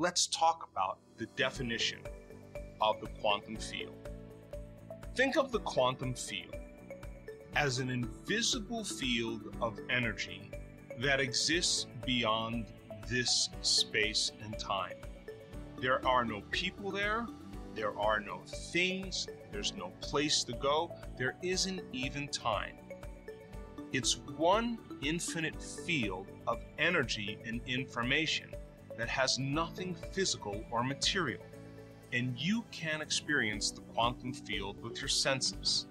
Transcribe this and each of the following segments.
let's talk about the definition of the quantum field. Think of the quantum field as an invisible field of energy that exists beyond this space and time. There are no people there, there are no things, there's no place to go, there isn't even time. It's one infinite field of energy and information that has nothing physical or material, and you can experience the quantum field with your senses.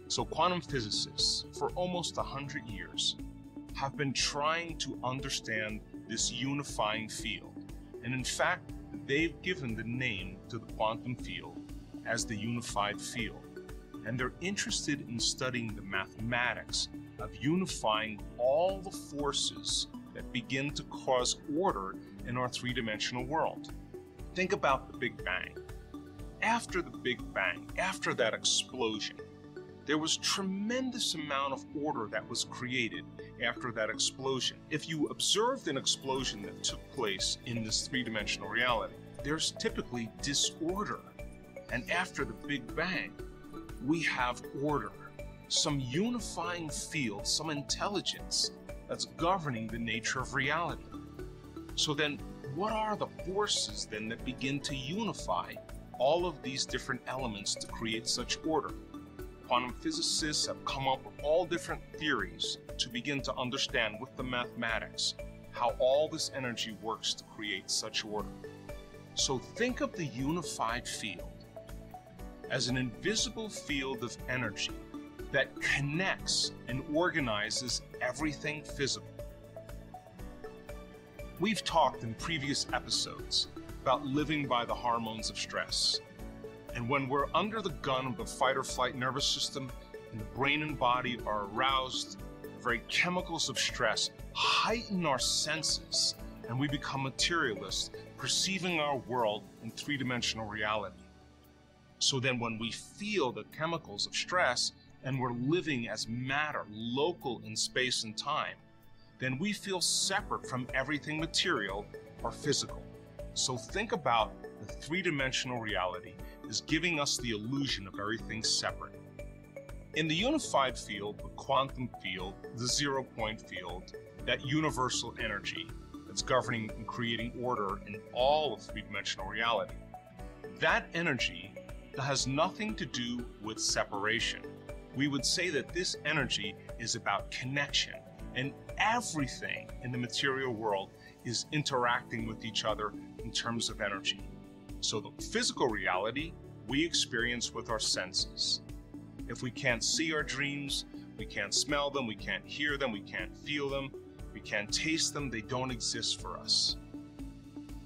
So quantum physicists, for almost 100 years, have been trying to understand this unifying field. And in fact, they've given the name to the quantum field as the unified field. And they're interested in studying the mathematics of unifying all the forces that begin to cause order in our three-dimensional world. Think about the Big Bang. After the Big Bang, after that explosion, there was tremendous amount of order that was created after that explosion. If you observed an explosion that took place in this three-dimensional reality, there's typically disorder. And after the Big Bang, we have order, some unifying field, some intelligence that's governing the nature of reality. So then, what are the forces then that begin to unify all of these different elements to create such order? Quantum physicists have come up with all different theories to begin to understand with the mathematics how all this energy works to create such order. So think of the unified field as an invisible field of energy that connects and organizes everything physical. We've talked in previous episodes about living by the hormones of stress. And when we're under the gun of the fight or flight nervous system and the brain and body are aroused, the very chemicals of stress heighten our senses and we become materialists, perceiving our world in three-dimensional reality. So then when we feel the chemicals of stress and we're living as matter, local in space and time, then we feel separate from everything material or physical. So think about the three-dimensional reality is giving us the illusion of everything separate. In the unified field, the quantum field, the zero-point field, that universal energy that's governing and creating order in all of three-dimensional reality, that energy has nothing to do with separation. We would say that this energy is about connection, and everything in the material world is interacting with each other in terms of energy. So the physical reality we experience with our senses. If we can't see our dreams, we can't smell them, we can't hear them, we can't feel them, we can't taste them, they don't exist for us.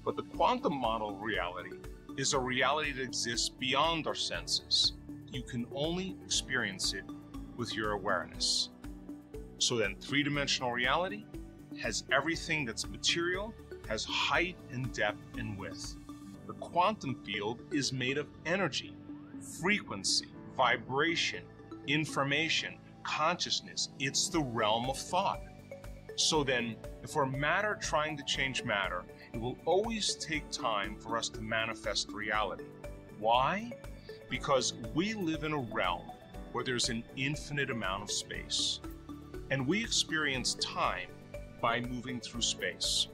But the quantum model reality is a reality that exists beyond our senses. You can only experience it with your awareness. So then three-dimensional reality has everything that's material, has height and depth and width. The quantum field is made of energy, frequency, vibration, information, consciousness. It's the realm of thought. So then, if we're matter trying to change matter, it will always take time for us to manifest reality. Why? Because we live in a realm where there's an infinite amount of space. And we experience time by moving through space.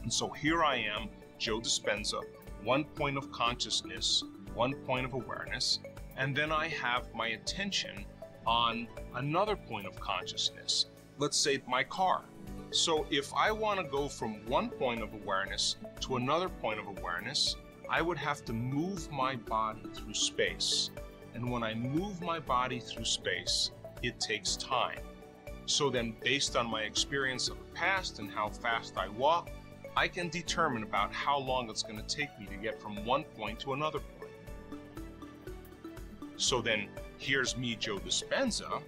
And so here I am, Joe Dispenza, one point of consciousness, one point of awareness, and then I have my attention on another point of consciousness. Let's say my car. So if I want to go from one point of awareness to another point of awareness, I would have to move my body through space. And when I move my body through space, it takes time. So then, based on my experience of the past and how fast I walk, I can determine about how long it's going to take me to get from one point to another point. So then, here's me, Joe Dispenza,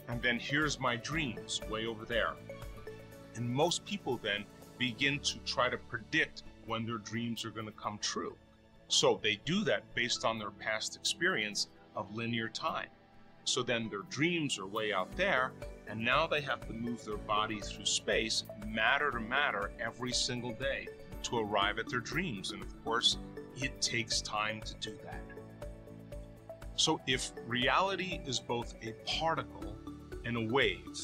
and then here's my dreams way over there. And most people then begin to try to predict when their dreams are going to come true. So they do that based on their past experience of linear time. So then their dreams are way out there, and now they have to move their body through space, matter to matter, every single day to arrive at their dreams. And of course, it takes time to do that. So if reality is both a particle and a wave,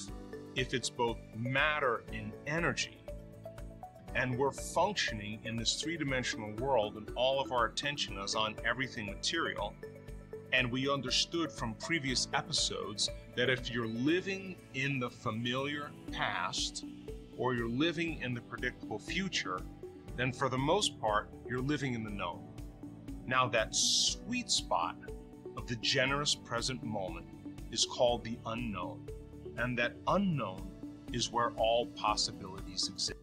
if it's both matter and energy, and we're functioning in this three-dimensional world and all of our attention is on everything material, and we understood from previous episodes that if you're living in the familiar past or you're living in the predictable future, then for the most part, you're living in the known. Now that sweet spot of the generous present moment is called the unknown, and that unknown is where all possibilities exist.